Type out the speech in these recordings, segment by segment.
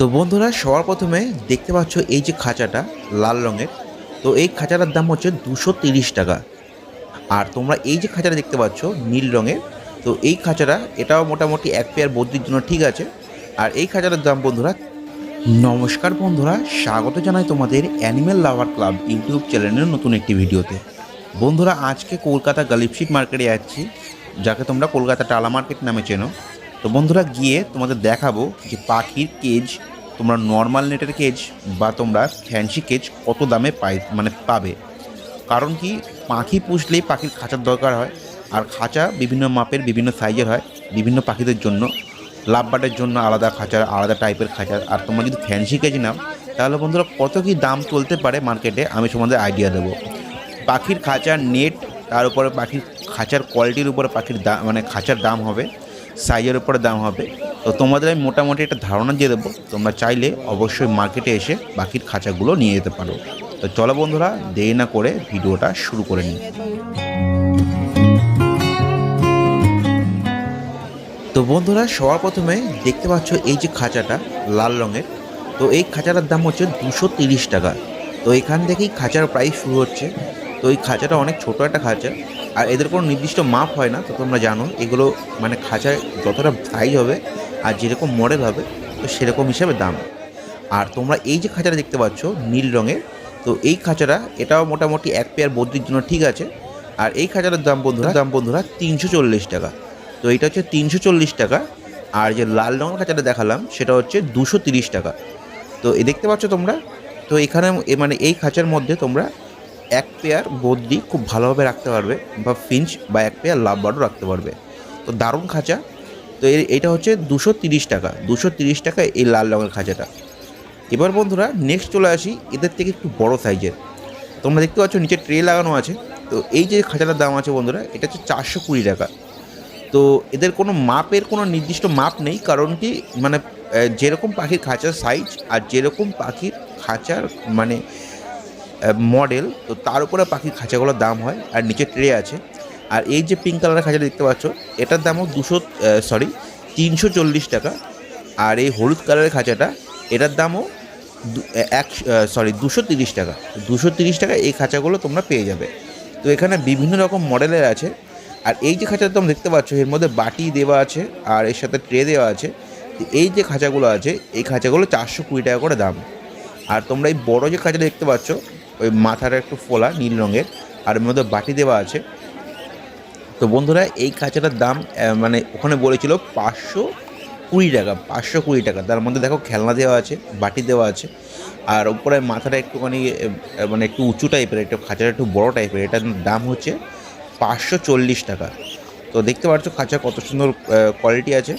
তো বন্ধুরা, সবার প্রথমে দেখতে পাচ্ছ এই যে খাঁচাটা লাল রঙের। তো এই খাঁচাটার দাম হচ্ছে 230 টাকা। আর তোমরা এই যে খাঁচাটা দেখতে পাচ্ছ নীল রঙের, তো এই খাঁচাটা এটাও মোটামুটি এক পেয়ার বদ্রির জন্য ঠিক আছে। আর এই খাঁচাটার দাম বন্ধুরা, নমস্কার বন্ধুরা, স্বাগত জানাই তোমাদের অ্যানিম্যাল লাভার ক্লাব ইউটিউব চ্যানেলের নতুন একটি ভিডিওতে। বন্ধুরা, আজকে কলকাতা গালিফশিট মার্কেটে যাচ্ছি, যাকে তোমরা কলকাতা টালা মার্কেট নামে চেনো। তো বন্ধুরা, গিয়ে তোমাদের দেখাবো যে পাখির কেজ, তোমরা নর্মাল নেটের কেজ বা তোমরা ফ্যান্সি কেজ কত দামে পাবে। কারণ কি, পাখি পুষলেই পাখির খাঁচার দরকার হয়। আর খাঁচা বিভিন্ন মাপের বিভিন্ন সাইজের হয় বিভিন্ন পাখিদের জন্য। লাভবার্ডের জন্য আলাদা খাঁচা, আলাদা টাইপের খাঁচা। আর তোমরা যদি ফ্যান্সি কেজ নাও, তাহলে বন্ধুরা কত কী দাম চলতে পারে মার্কেটে আমি তোমাদের আইডিয়া দেবো। পাখির খাঁচার নেট, তার উপরে পাখির খাঁচার কোয়ালিটির উপরে পাখির দাম, খাঁচার দাম হবে, সাইজের উপরে দাম হবে। তো তোমাদের আমি মোটামুটি একটা ধারণা দিয়ে দেবো। তোমরা চাইলে অবশ্যই মার্কেটে এসে পাখির খাঁচাগুলো নিয়ে যেতে পারো। তো চলো বন্ধুরা, দেরি না করে ভিডিওটা শুরু করে নিই। তো বন্ধুরা, সবার প্রথমে দেখতে পাচ্ছ এই যে খাঁচাটা লাল রঙের। তো এই খাঁচাটার দাম হচ্ছে 230 টাকা। তো এখান থেকেই খাঁচার প্রাইস শুরু হচ্ছে। তো এই খাঁচাটা অনেক ছোটো একটা খাঁচা, আর এদের কোনো নির্দিষ্ট মাপ হয় না। তো তোমরা জানো এগুলো খাঁচায় যতটা সাইজ হবে আর যেরকম মডেল হবে, তো সেরকম হিসাবে দাম। আর তোমরা এই যে খাঁচাটা দেখতে পাচ্ছ নীল রঙের, তো এই খাঁচাটা এটাও মোটামুটি এক পেয়ার বদ্রির জন্য ঠিক আছে। আর এই খাঁচাটার দাম বন্ধুরা 340 টাকা। তো এইটা হচ্ছে 340 টাকা। আর যে লাল রঙের খাঁচাটা দেখালাম সেটা হচ্ছে 230 টাকা। তো এই দেখতে পাচ্ছ তোমরা। তো এখানে এই খাঁচার মধ্যে তোমরা এক পেয়ার বদ্রি খুব ভালোভাবে রাখতে পারবে, বা ফিঞ্চ বা এক পেয়ার লাভবার্ডও রাখতে পারবে। তো দারুণ খাঁচা। তো এইটা হচ্ছে 230 টাকা। 230 টাকা এই লাল রঙের খাঁচাটা। এবার বন্ধুরা, নেক্সট চলে আসি এদের থেকে একটু বড় সাইজের। তোমরা দেখতে পাচ্ছ নিচে ট্রে লাগানো আছে। তো এই যে খাঁচাটার দাম আছে বন্ধুরা, এটা হচ্ছে 420 টাকা। তো এদের কোনো কোনো নির্দিষ্ট মাপ নেই। কারণ কি, যেরকম পাখির খাঁচার সাইজ আর যেরকম পাখির খাঁচার মডেল, তো তার উপরে পাখির খাঁচাগুলোর দাম হয়। আর নিচে ট্রে আছে। আর এই যে পিঙ্ক কালারের খাঁচাটা দেখতে পাচ্ছ, এটার দামও 340 টাকা। আর এই হলুদ কালারের খাঁচাটা, এটার দামও 230 টাকা। 230 টাকা এই খাঁচাগুলো তোমরা পেয়ে যাবে। তো এখানে বিভিন্ন রকম মডেলের আছে। আর এই যে খাঁচাটা তোমরা দেখতে পাচ্ছ, এর মধ্যে বাটি দেওয়া আছে আর এর সাথে ট্রে দেওয়া আছে। এই যে খাঁচাগুলো আছে, এই খাঁচাগুলো 420 টাকা করে দাম। আর তোমরা এই বড়ো যে খাঁচাটা দেখতে পাচ্ছ, ওই মাথাটা একটু ফোলা নীল রঙের, আর এর মধ্যে বাটি দেওয়া আছে। তো বন্ধুরা, এই খাঁচাটার দাম ওখানে বলেছিল 520 টাকা। 520 টাকা। তার মধ্যে দেখো খেলনা দেওয়া আছে, বাটি দেওয়া আছে। আর উপরে মাথাটা একটুখানি একটু উঁচু টাইপের, একটু খাঁচাটা একটু বড়ো টাইপের। এটার দাম হচ্ছে 540 টাকা। তো দেখতে পাচ্ছ খাঁচা কত সুন্দর কোয়ালিটি আছে,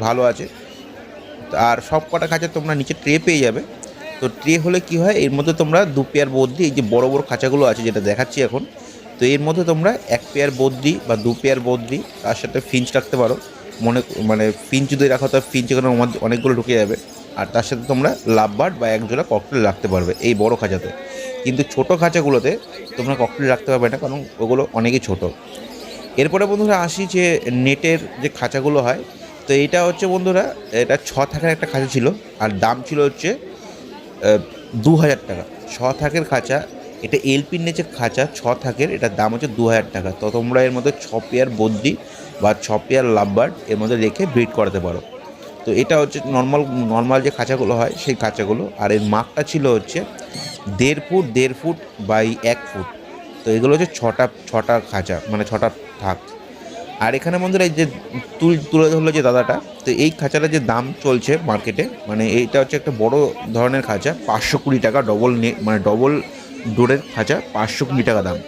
ভালো আছে। আর সব কটা খাঁচা তোমরা নিচে ট্রে পেয়ে যাবে। তো ট্রে হলে কি হয়, এর মধ্যে তোমরা দু পেয়ার বদ্রি, এই যে বড় বড় খাঁচাগুলো আছে যেটা দেখাচ্ছি এখন, তো এর মধ্যে তোমরা এক পেয়ার বদ্রি বা দু পেয়ার বদ্রি, তার সাথে ফিঞ্চ রাখতে পারো। ফিঞ্চ যদি রাখো, তার ফিঞ্চ এখানে অনেকগুলো ঢুকে যাবে। আর তার সাথে তোমরা লাভবার্ড বা এক জোড়া ককটেল রাখতে পারবে এই বড় খাঁচাতে। কিন্তু ছোটো খাঁচাগুলোতে তোমরা ককটেল রাখতে পারবে না, কারণ ওগুলো অনেকই ছোটো। এরপরে বন্ধুরা আসি যে নেটের যে খাঁচাগুলো হয়। তো এইটা হচ্ছে বন্ধুরা, এটা 6 থাকার একটা খাঁচা ছিল। আর দাম ছিল হচ্ছে 2000 টাকা। 6 থাকের খাঁচা, এটা এলপির নিচে খাঁচা 6 থাকের, এটার দাম হচ্ছে 2000 টাকা। তো তোমরা এর মধ্যে 6 পেয়ার বদ্রি বা 6 পেয়ার লাভবার্ড এর মধ্যে রেখে ব্রিড করাতে পারো। তো এটা হচ্ছে নর্মাল যে খাঁচাগুলো হয় সেই খাঁচাগুলো। আর এর মাপটা ছিল হচ্ছে 1.5 ফুট বাই 1 ফুট। তো এগুলো হচ্ছে ছটা খাঁচা, 6টা থাক। আর এখানে বন্ধুরা এই যে তুলে ধরলো যে দাদাটা, তো এই খাঁচাটা যে দাম চলছে মার্কেটে, এইটা হচ্ছে একটা বড় ধরনের খাঁচা, 520 টাকা। ডবল ডোরের খাঁচা, 520 টাকা দাম।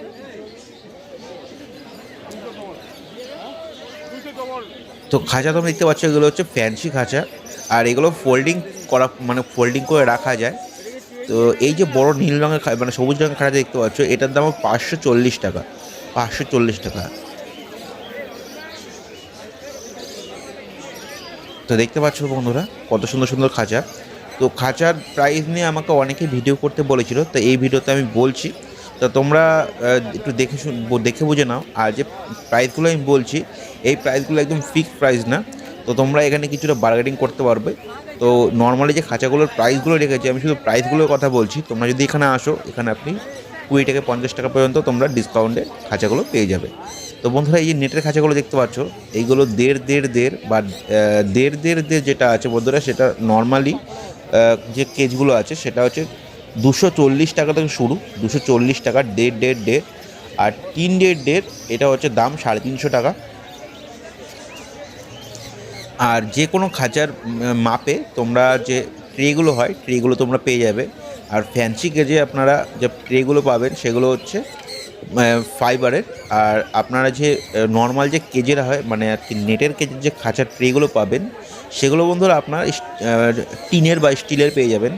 তো খাঁচা তোমরা দেখতে পাচ্ছ, এগুলো হচ্ছে ফ্যান্সি খাঁচা। আর এগুলো ফোল্ডিং করে রাখা যায়। তো এই যে বড় নীল রঙের সবুজ রঙের খাঁচা দেখতে পাচ্ছ, এটার দামও 540 টাকা। 540 টাকা। তো দেখতে পাচ্ছ বন্ধুরা কত সুন্দর সুন্দর খাঁচা। তো খাঁচার প্রাইস নিয়ে আমাকে অনেকে ভিডিও করতে বলেছিল, তো এই ভিডিওতে আমি বলছি। তো তোমরা একটু দেখে বুঝে নাও। আর যে প্রাইসগুলো আমি বলছি, এই প্রাইসগুলো একদম ফিক্সড প্রাইস না। তো তোমরা এখানে কিছুটা বার্গেনিং করতে পারবে। তো নর্মালি যে খাঁচাগুলোর প্রাইসগুলো রেখেছি, আমি শুধু প্রাইসগুলোর কথা বলছি। তোমরা যদি এখানে আসো, এখানে আপনি 20 থেকে 50 টাকা পর্যন্ত তোমরা ডিসকাউন্টে খাঁচাগুলো পেয়ে যাবে। তো বন্ধুরা, এই যে নেটের খাঁচাগুলো দেখতে পাচ্ছ, এইগুলো দেড় বা দেড় যেটা আছে বন্ধুরা, সেটা নর্মালি যে কেজগুলো আছে সেটা হচ্ছে 240 টাকা থেকে শুরু, 240 টাকা দেড়। আর 3.5 এটা হচ্ছে দাম 350 টাকা। আর যে কোনো খাঁচার মাপে তোমরা যে ট্রেগুলো হয়, ট্রেগুলো তোমরা পেয়ে যাবে। আর ফ্যান্সি কেজে আপনারা যে ট্রেগুলো পাবেন সেগুলো হচ্ছে ফাইবারের। আর আপনারা যে নর্মাল যে কেজের হয়, মানে আর কি নেটের কেজের যে খাঁচার ট্রেগুলো পাবেন, সেগুলো বন্ধুরা আপনারা টিনের বা স্টিলের পেয়ে যাবেন।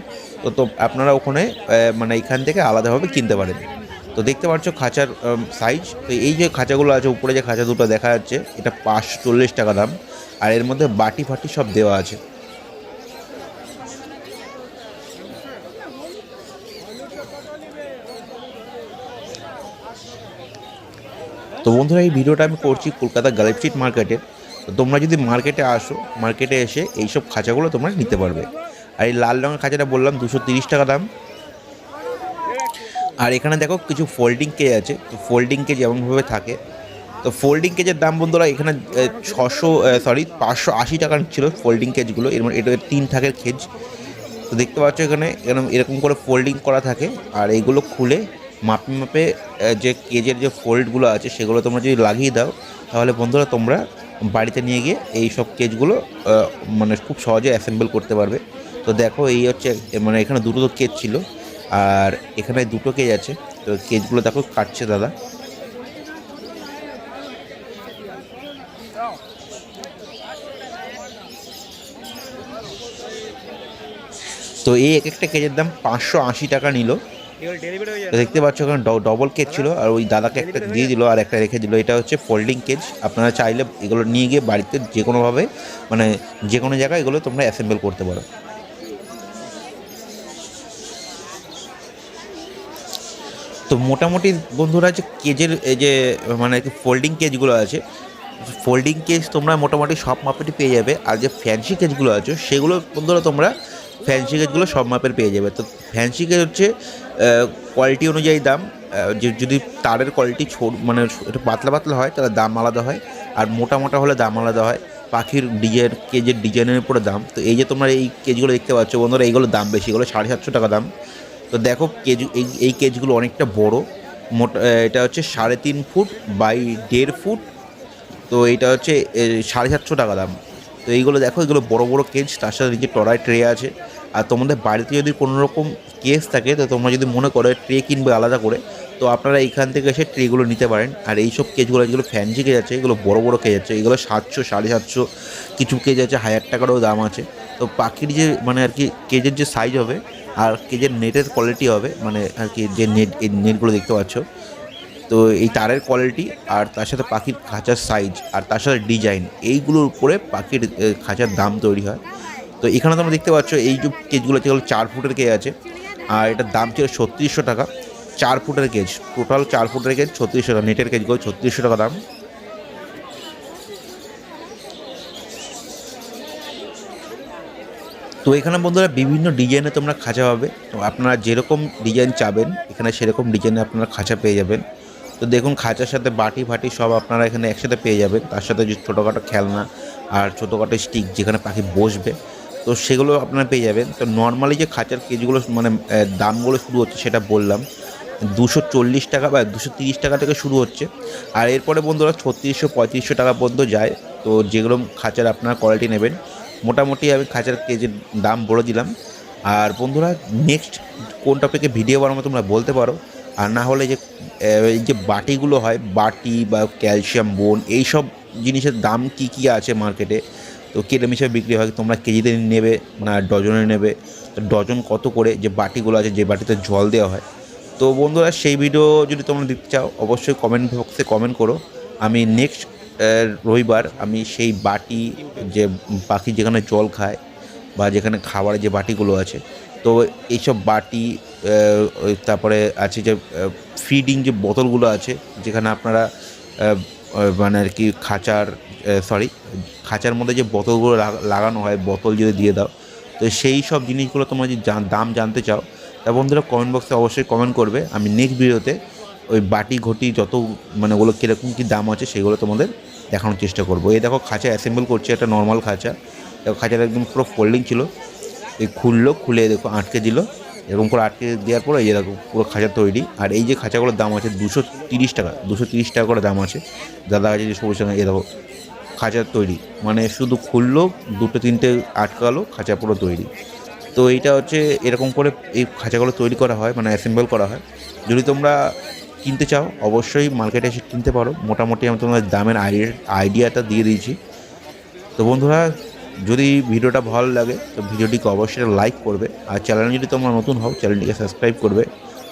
তো আপনারা ওখানে মানে এখান থেকে আলাদাভাবে কিনতে পারেন। তো দেখতে পাচ্ছ খাঁচার সাইজ। তো এই যে খাঁচাগুলো আছে, উপরে যে খাঁচা দুটো দেখা যাচ্ছে, এটা 540 টাকা দাম। আর এর মধ্যে বাটি ফাটি সব দেওয়া আছে। তো বন্ধুরা, এই ভিডিওটা আমি করছি কলকাতা গালিব স্ট্রিট মার্কেটে। তো তোমরা যদি মার্কেটে আসো, মার্কেটে এসে এইসব খাঁচাগুলো তোমরা নিতে পারবে। আর এই লাল রঙের খাঁচাটা বললাম 230 টাকা দাম। আর এখানে দেখো কিছু ফোল্ডিং কেজ আছে। তো ফোল্ডিং কেজ এমনভাবে থাকে। তো ফোল্ডিং কেজের দাম বন্ধুরা এখানে 580 টাকা ছিল ফোল্ডিং কেজগুলো। এটা 3 থাকের কেজ। তো দেখতে পাচ্ছ এখানে এরকম করে ফোল্ডিং করা থাকে। আর এইগুলো খুলে মাপে মাপে যে কেজের যে ফোল্ডগুলো আছে সেগুলো তোমরা যদি লাগিয়ে দাও, তাহলে বন্ধুরা তোমরা বাড়িতে নিয়ে গিয়ে এই সব কেজগুলো মানে খুব সহজে অ্যাসেম্বল করতে পারবে। তো দেখো, এই হচ্ছে মানে এখানে দুটো কেজ ছিল, আর এখানে দুটো কেজ আছে। তো কেজগুলো দেখো কাটছে দাদা। তো এই এক একটা কেজের দাম 580 টাকা নিল। তো দেখতে পাচ্ছ এখানে ডবল কেজ ছিল, আর ওই দাদাকে একটা দিয়ে দিল আর একটা রেখে দিল। এটা হচ্ছে ফোল্ডিং কেজ। আপনারা চাইলে এগুলো নিয়ে গিয়ে বাড়িতে যে কোনোভাবে, মানে যে কোনো জায়গায় এগুলো তোমরা অ্যাসেম্বল করতে পারো। তো মোটামুটি বন্ধুরা, যে কেজের এই যে মানে ফোল্ডিং কেজগুলো আছে, ফোল্ডিং কেজ তোমরা মোটামুটি সব মাপেরই পেয়ে যাবে। আর যে ফ্যান্সি কেজগুলো আছে সেগুলো বন্ধুরা তোমরা ফ্যান্সি কেজগুলো সব মাপের পেয়ে যাবে। তো ফ্যান্সি কেজ হচ্ছে কোয়ালিটি অনুযায়ী দাম। যদি তারের কোয়ালিটি মানে একটু পাতলা পাতলা হয় তাহলে দাম আলাদা হয়, আর মোটা মোটা হলে দাম আলাদা হয়। পাখির ডিজাইন, কেজের ডিজাইনের উপরে দাম। তো এই যে তোমরা এই কেজগুলো দেখতে পাচ্ছ বন্ধুরা, এইগুলো দাম বেশি, এগুলো 750 টাকা দাম। তো দেখো কেজ, এই কেজগুলো অনেকটা বড়, মোটা। এটা হচ্ছে 3.5 ফুট বাই 1.5 ফুট। তো এইটা হচ্ছে 750 টাকা দাম। তো এইগুলো দেখো, এগুলো বড় বড় কেজ, তার সাথে নিচে টড়াই ট্রে আছে। আর তোমাদের বাড়িতে যদি কোনো রকম কেস থাকে, তো তোমরা যদি মনে করো ট্রে কিনবে আলাদা করে, তো আপনারা এইখান থেকে এসে ট্রেগুলো নিতে পারেন। আর এইসব কেজগুলো, যেগুলো ফ্যান্সি কেজ আছে, এগুলো বড় বড় কেজ আছে, এগুলো 700, 750, কিছু কেজ আছে 1000 টাকারও দাম আছে। তো পাখির যে মানে আর কি কেজের যে সাইজ হবে, আর কেজের নেটের কোয়ালিটি হবে, মানে আর কি যে নেট, এই নেটগুলো দেখতে পাচ্ছ, তো এই তারের কোয়ালিটি আর তার সাথে পাখির খাঁচার সাইজ আর তার সাথে ডিজাইন, এইগুলোর উপরে পাখির খাঁচার দাম তৈরি হয়। তো এখানে তোমরা দেখতে পাচ্ছ এই যে কেজগুলো আছে, এগুলো 4 ফুটের কেজ আছে। আর এটার দাম ছিল 3600 টাকা। 4 ফুটের কেজ, টোটাল 4 ফুটের কেজ 3600 টাকা। নেটের কেজগুলো 3600 টাকা দাম। তো এখানে বন্ধুরা বিভিন্ন ডিজাইনে তোমরা খাঁচা পাবে। তো আপনারা যেরকম ডিজাইন চাবেন, এখানে সেরকম ডিজাইনে আপনারা খাঁচা পেয়ে যাবেন। তো দেখুন, খাঁচার সাথে বাটি ফাটি সব আপনারা এখানে একসাথে পেয়ে যাবেন। তার সাথে যে ছোটোখাটো খেলনা আর ছোটোখাটো স্টিক যেখানে পাখি বসবে, তো সেগুলো আপনারা পেয়ে যাবেন। তো নর্মালি যে খাঁচার কেজগুলো মানে দামগুলো শুরু হচ্ছে সেটা বললাম, 240 টাকা বা 230 টাকা থেকে শুরু হচ্ছে। আর এরপরে বন্ধুরা 3600, 3500 টাকা পর্যন্ত যায়। তো যেগুলো খাঁচার আপনারা কোয়ালিটি নেবেন, মোটামুটি আমি খাঁচার কেজির দাম বলে দিলাম। আর বন্ধুরা, নেক্সট কোন টপিকে ভিডিও বানাবো তোমরা বলতে পারো। আর না হলে যে এই যে বাটিগুলো হয়, বাটি বা ক্যালসিয়াম বোন, এই সব জিনিসের দাম কি কি আছে মার্কেটে, তো কিরম হিসেবে বিক্রি হয়, তোমরা কেজিতে নেবে না ডজনে নেবে, তো ডজন কত করে যে বাটিগুলো আছে, যে বাটিতে জল দেওয়া হয়। তো বন্ধুরা, সেই ভিডিও যদি তোমরা দেখতে চাও অবশ্যই কমেন্ট বক্সে কমেন্ট করো। আমি নেক্সট রবিবার আমি সেই বাটি, যে পাখি যেখানে জল খায় বা যেখানে খাবারের যে বাটিগুলো আছে, তো এইসব বাটি, তারপরে আছে যে ফিডিং যে বোতলগুলো আছে, যেখানে আপনারা মানে আর কি খাঁচার মধ্যে যে বোতলগুলো লাগানো হয়, বোতল যদি দিয়ে দাও, তো তো সেই সব জিনিসগুলো তোমরা যদি দাম জানতে চাও তা বন্ধুরা কমেন্ট বক্সে অবশ্যই কমেন্ট করবে। আমি নেক্সট ভিডিওতে ওই বাটি ঘটি যত মানে ওগুলো কীরকম কী দাম আছে সেগুলো তোমাদের দেখানোর চেষ্টা করবো। এই দেখো খাঁচা অ্যাসেম্বল করছে, একটা নর্মাল খাঁচা। দেখো খাঁচাটা একদম পুরো ফোল্ডিং ছিল, এই খুলে দেখো আটকে দিল, এরকম করে আটকে দেওয়ার পর এই দেখো পুরো খাঁচা তৈরি। আর এই যে খাঁচাগুলোর দাম আছে 230 টাকা, 230 টাকা করে দাম আছে। দাদা আছে যে সবুজ সঙ্গে এই দেখো খাঁচা তৈরি, মানে শুধু খুললো, 2-3টে আটকালো, খাঁচা পুরো তৈরি। তো এইটা হচ্ছে এরকম করে এই খাঁচাগুলো তৈরি করা হয়, মানে অ্যাসেম্বল করা হয়। যদি তোমরা কিনতে চাও অবশ্যই মার্কেটে এসে কিনতে পারো। মোটামুটি আমি তোমাদের দামের আইডিয়াটা দিয়ে দিয়েছি। তো বন্ধুরা যদি ভিডিওটা ভালো লাগে তো ভিডিওটিকে অবশ্যই লাইক করবে, আর চ্যানেলে যদি তোমরা নতুন হও চ্যানেলটিকে সাবস্ক্রাইব করবে।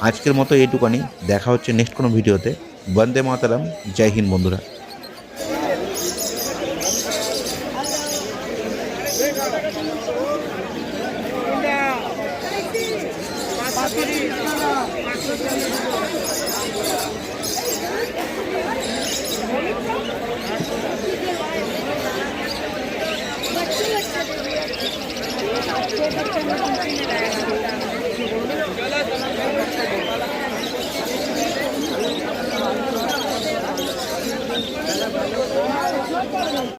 আজকের মতো এইটুকানি, দেখা হচ্ছে নেক্সট কোনো ভিডিওতে। বন্দে মাতরম, জয় হিন্দ বন্ধুরা। बच्चे